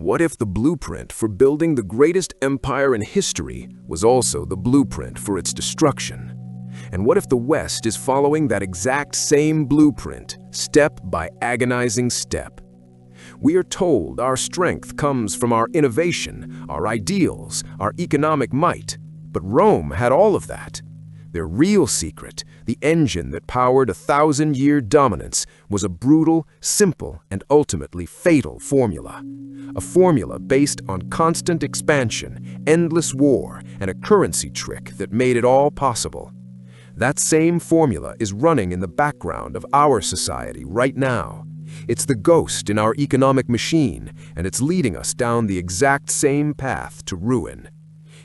What if the blueprint for building the greatest empire in history was also the blueprint for its destruction? And what if the West is following that exact same blueprint, step by agonizing step? We are told our strength comes from our innovation, our ideals, our economic might. But Rome had all of that. Their real secret, the engine that powered a 1,000-year dominance, was a brutal, simple, and ultimately fatal formula. A formula based on constant expansion, endless war, and a currency trick that made it all possible. That same formula is running in the background of our society right now. It's the ghost in our economic machine, and it's leading us down the exact same path to ruin.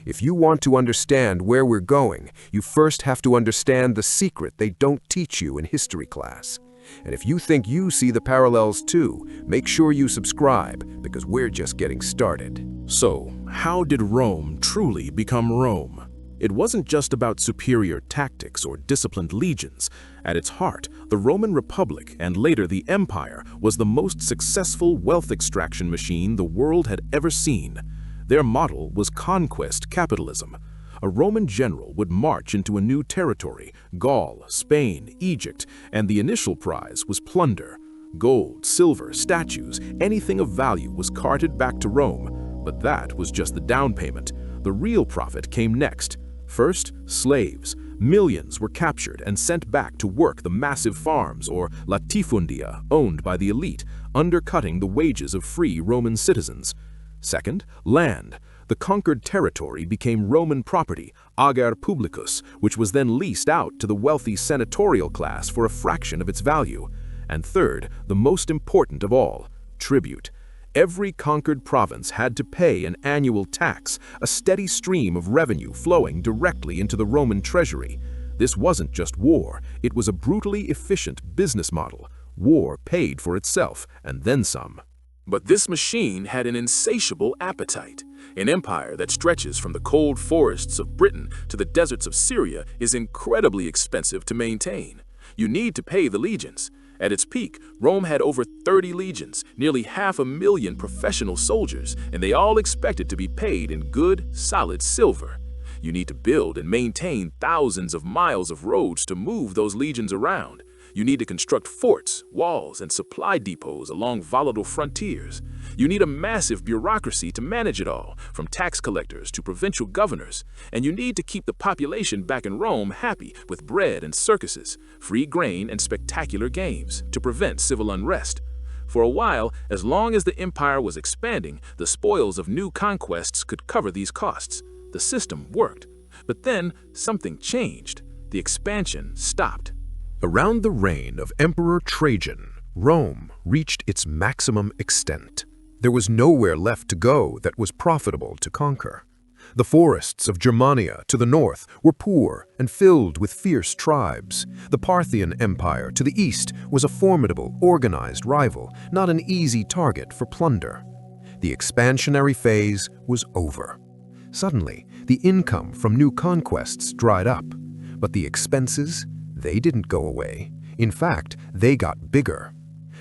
If you want to understand where we're going, you first have to understand the secret they don't teach you in history class. And if you think you see the parallels too, make sure you subscribe, because we're just getting started. So, how did Rome truly become Rome? It wasn't just about superior tactics or disciplined legions. At its heart, the Roman Republic, and later the Empire, was the most successful wealth extraction machine the world had ever seen. Their model was conquest capitalism. A Roman general would march into a new territory, Gaul, Spain, Egypt, and the initial prize was plunder. Gold, silver, statues, anything of value was carted back to Rome. But that was just the down payment. The real profit came next. First, slaves. Millions were captured and sent back to work the massive farms, or latifundia, owned by the elite, undercutting the wages of free Roman citizens. Second, land. The conquered territory became Roman property, ager publicus, which was then leased out to the wealthy senatorial class for a fraction of its value. And third, the most important of all, tribute. Every conquered province had to pay an annual tax, a steady stream of revenue flowing directly into the Roman treasury. This wasn't just war, it was a brutally efficient business model. War paid for itself, and then some. But this machine had an insatiable appetite. An empire that stretches from the cold forests of Britain to the deserts of Syria is incredibly expensive to maintain. You need to pay the legions. At its peak, Rome had over 30 legions, nearly 500,000 professional soldiers, and they all expected to be paid in good, solid silver. You need to build and maintain thousands of miles of roads to move those legions around. You need to construct forts, walls, and supply depots along volatile frontiers. You need a massive bureaucracy to manage it all, from tax collectors to provincial governors. And you need to keep the population back in Rome happy with bread and circuses, free grain and spectacular games to prevent civil unrest. For a while, as long as the empire was expanding, the spoils of new conquests could cover these costs. The system worked. But then something changed. The expansion stopped. Around the reign of Emperor Trajan, Rome reached its maximum extent. There was nowhere left to go that was profitable to conquer. The forests of Germania to the north were poor and filled with fierce tribes. The Parthian Empire to the east was a formidable, organized rival, not an easy target for plunder. The expansionary phase was over. Suddenly, the income from new conquests dried up, but the expenses, they didn't go away. In fact, they got bigger.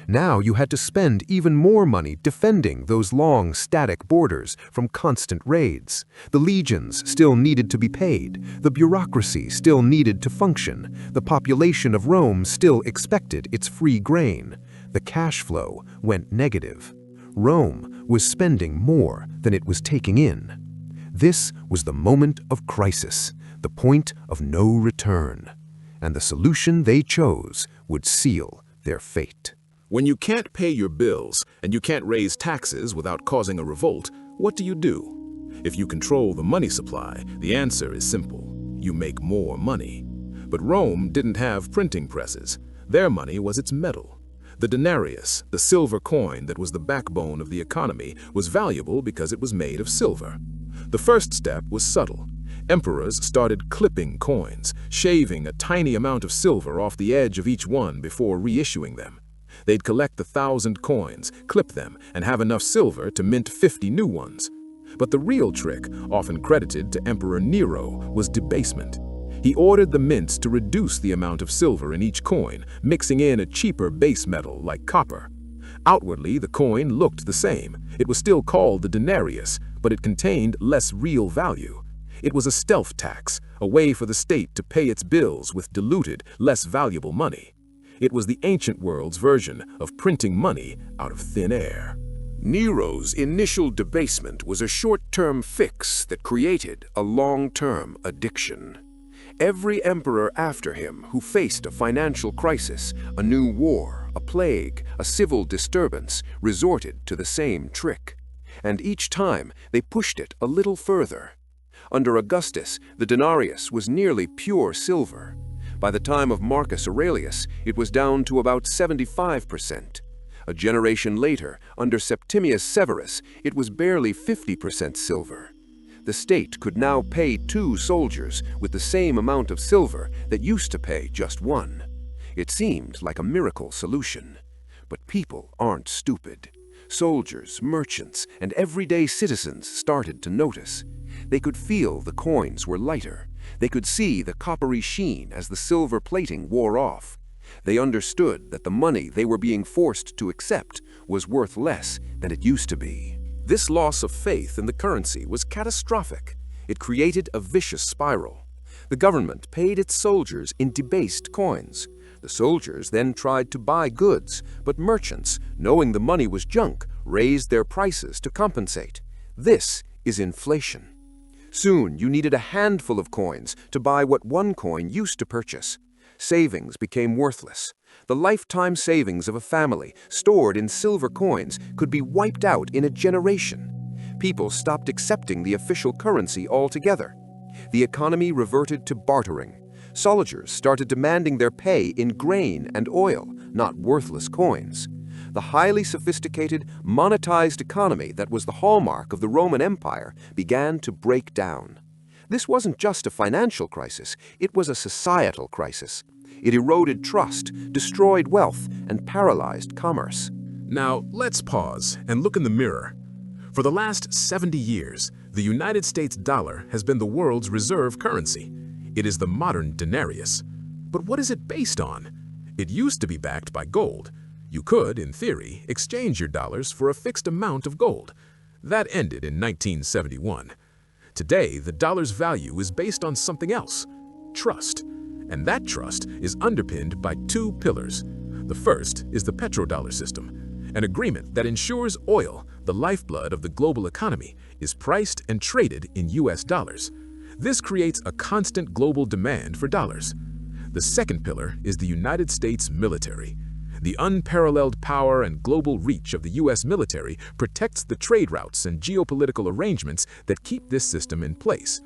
Now you had to spend even more money defending those long, static borders from constant raids. The legions still needed to be paid. The bureaucracy still needed to function. The population of Rome still expected its free grain. The cash flow went negative. Rome was spending more than it was taking in. This was the moment of crisis, the point of no return. And the solution they chose would seal their fate. When you can't pay your bills and you can't raise taxes without causing a revolt, what do? If you control the money supply, the answer is simple. You make more money. But Rome didn't have printing presses. Their money was its metal. The denarius, the silver coin that was the backbone of the economy, was valuable because it was made of silver. The first step was subtle. Emperors started clipping coins, shaving a tiny amount of silver off the edge of each one before reissuing them. They'd collect 1,000 coins, clip them, and have enough silver to mint 50 new ones. But the real trick, often credited to Emperor Nero, was debasement. He ordered the mints to reduce the amount of silver in each coin, mixing in a cheaper base metal like copper. Outwardly, the coin looked the same. It was still called the denarius, but it contained less real value. It was a stealth tax, a way for the state to pay its bills with diluted, less valuable money. It was the ancient world's version of printing money out of thin air. Nero's initial debasement was a short-term fix that created a long-term addiction. Every emperor after him who faced a financial crisis, a new war, a plague, a civil disturbance, resorted to the same trick. And each time they pushed it a little further. Under Augustus, the denarius was nearly pure silver. By the time of Marcus Aurelius, it was down to about 75%. A generation later, under Septimius Severus, it was barely 50% silver. The state could now pay 2 soldiers with the same amount of silver that used to pay just 1. It seemed like a miracle solution. But people aren't stupid. Soldiers, merchants, and everyday citizens started to notice. They could feel the coins were lighter. They could see the coppery sheen as the silver plating wore off. They understood that the money they were being forced to accept was worth less than it used to be. This loss of faith in the currency was catastrophic. It created a vicious spiral. The government paid its soldiers in debased coins. The soldiers then tried to buy goods, but merchants, knowing the money was junk, raised their prices to compensate. This is inflation. Soon you needed a handful of coins to buy what one coin used to purchase. Savings became worthless. The lifetime savings of a family stored in silver coins could be wiped out in a generation. People stopped accepting the official currency altogether. The economy reverted to bartering. Soldiers started demanding their pay in grain and oil, not worthless coins. The highly sophisticated, monetized economy that was the hallmark of the Roman Empire began to break down. This wasn't just a financial crisis, it was a societal crisis. It eroded trust, destroyed wealth, and paralyzed commerce. Now, let's pause and look in the mirror. For the last 70 years, the United States dollar has been the world's reserve currency. It is the modern denarius. But what is it based on? It used to be backed by gold. You could, in theory, exchange your dollars for a fixed amount of gold. That ended in 1971. Today, the dollar's value is based on something else: trust. And that trust is underpinned by 2 pillars. The first is the petrodollar system, an agreement that ensures oil, the lifeblood of the global economy, is priced and traded in US dollars. This creates a constant global demand for dollars. The second pillar is the United States military. The unparalleled power and global reach of the US military protects the trade routes and geopolitical arrangements that keep this system in place.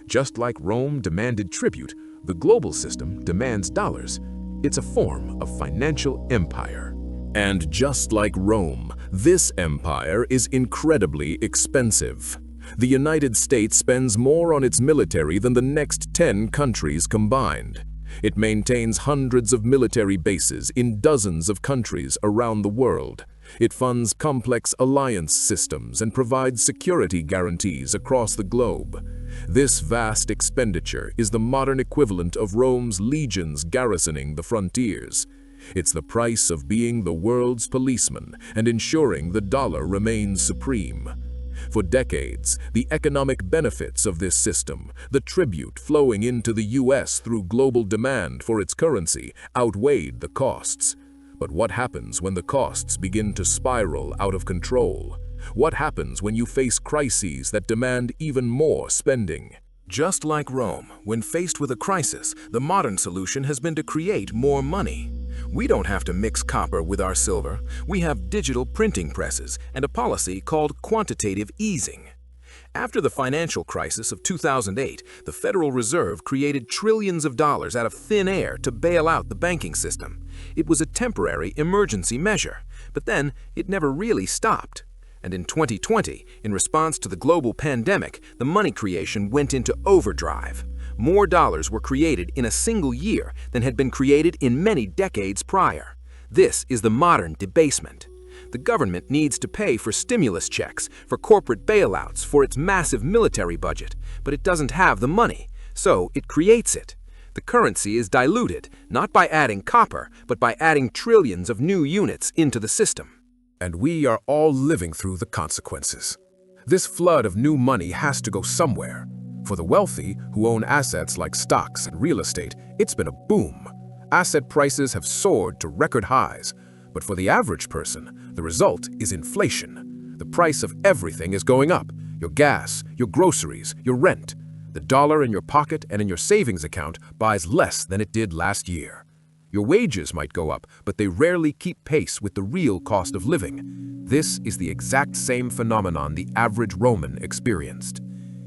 Just like Rome demanded tribute, the global system demands dollars. It's a form of financial empire. And just like Rome, this empire is incredibly expensive. The United States spends more on its military than the next 10 countries combined. It maintains hundreds of military bases in dozens of countries around the world. It funds complex alliance systems and provides security guarantees across the globe. This vast expenditure is the modern equivalent of Rome's legions garrisoning the frontiers. It's the price of being the world's policeman and ensuring the dollar remains supreme. For decades, the economic benefits of this system, the tribute flowing into the US through global demand for its currency, outweighed the costs. But what happens when the costs begin to spiral out of control? What happens when you face crises that demand even more spending? Just like Rome, when faced with a crisis, the modern solution has been to create more money. We don't have to mix copper with our silver. We have digital printing presses and a policy called quantitative easing. After the financial crisis of 2008, the Federal Reserve created trillions of dollars out of thin air to bail out the banking system. It was a temporary emergency measure, but then it never really stopped. And in 2020, in response to the global pandemic, the money creation went into overdrive. More dollars were created in a single year than had been created in many decades prior. This is the modern debasement. The government needs to pay for stimulus checks, for corporate bailouts, for its massive military budget, but it doesn't have the money, so it creates it. The currency is diluted, not by adding copper, but by adding trillions of new units into the system. And we are all living through the consequences. This flood of new money has to go somewhere. For the wealthy, who own assets like stocks and real estate, it's been a boom. Asset prices have soared to record highs. But for the average person, the result is inflation. The price of everything is going up. Your gas, your groceries, your rent. The dollar in your pocket and in your savings account buys less than it did last year. Your wages might go up, but they rarely keep pace with the real cost of living. This is the exact same phenomenon the average Roman experienced.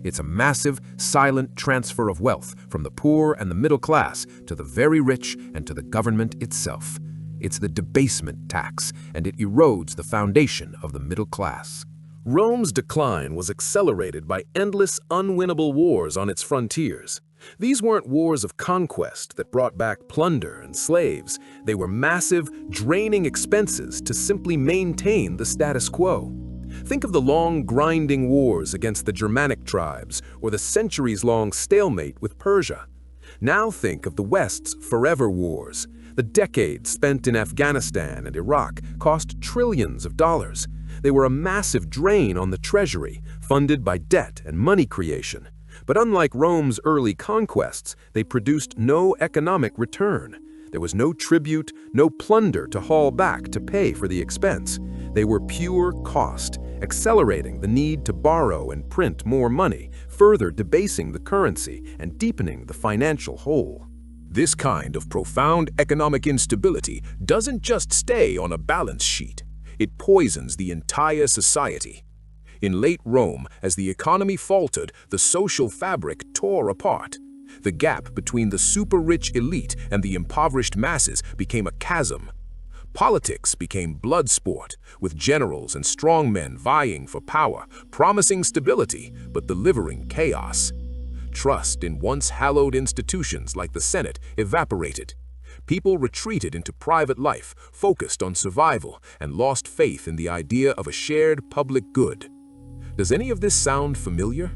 It's a massive, silent transfer of wealth from the poor and the middle class to the very rich and to the government itself. It's the debasement tax, and it erodes the foundation of the middle class. Rome's decline was accelerated by endless, unwinnable wars on its frontiers. These weren't wars of conquest that brought back plunder and slaves. They were massive, draining expenses to simply maintain the status quo. Think of the long, grinding wars against the Germanic tribes or the centuries-long stalemate with Persia. Now think of the West's forever wars. The decades spent in Afghanistan and Iraq cost trillions of dollars. They were a massive drain on the treasury, funded by debt and money creation. But unlike Rome's early conquests, they produced no economic return. There was no tribute, no plunder to haul back to pay for the expense. They were pure cost, accelerating the need to borrow and print more money, further debasing the currency and deepening the financial hole. This kind of profound economic instability doesn't just stay on a balance sheet. It poisons the entire society. In late Rome, as the economy faltered, the social fabric tore apart. The gap between the super-rich elite and the impoverished masses became a chasm. Politics became blood sport, with generals and strongmen vying for power, promising stability but delivering chaos. Trust in once hallowed institutions like the Senate evaporated. People retreated into private life, focused on survival, and lost faith in the idea of a shared public good. Does any of this sound familiar?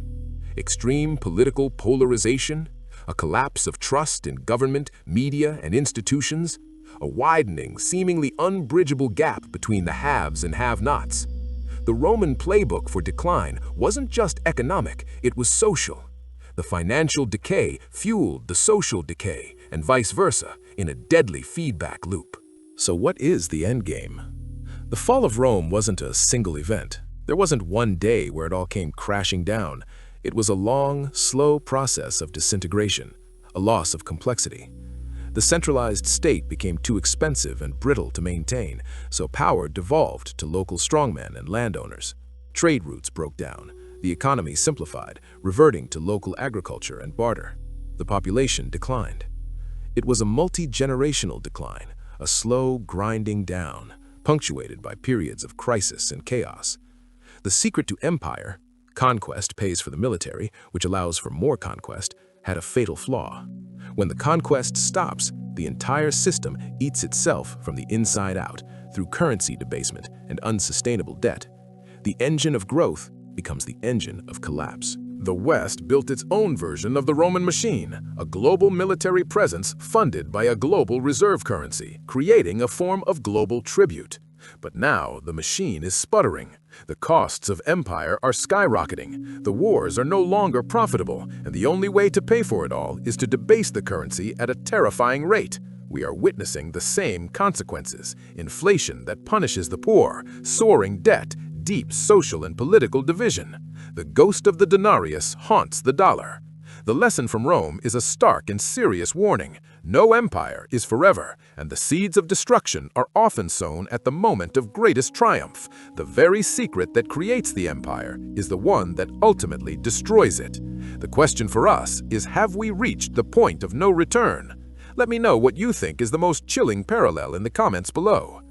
Extreme political polarization? A collapse of trust in government, media, and institutions? A widening, seemingly unbridgeable gap between the haves and have-nots? The Roman playbook for decline wasn't just economic, it was social. The financial decay fueled the social decay, and vice versa, in a deadly feedback loop. So what is the endgame? The fall of Rome wasn't a single event. There wasn't one day where it all came crashing down. It was a long, slow process of disintegration, a loss of complexity. The centralized state became too expensive and brittle to maintain, so power devolved to local strongmen and landowners. Trade routes broke down. The economy simplified, reverting to local agriculture and barter. The population declined. It was a multi-generational decline, a slow grinding down, punctuated by periods of crisis and chaos. The secret to empire, conquest pays for the military, which allows for more conquest, had a fatal flaw. When the conquest stops, the entire system eats itself from the inside out through currency debasement and unsustainable debt. The engine of growth becomes the engine of collapse. The West built its own version of the Roman machine, a global military presence funded by a global reserve currency, creating a form of global tribute. But now the machine is sputtering. The costs of empire are skyrocketing. The wars are no longer profitable, and the only way to pay for it all is to debase the currency at a terrifying rate. We are witnessing the same consequences: inflation that punishes the poor, soaring debt, deep social and political division. The ghost of the denarius haunts the dollar. The lesson from Rome is a stark and serious warning. No empire is forever, and the seeds of destruction are often sown at the moment of greatest triumph. The very secret that creates the empire is the one that ultimately destroys it. The question for us is, have we reached the point of no return? Let me know what you think is the most chilling parallel in the comments below.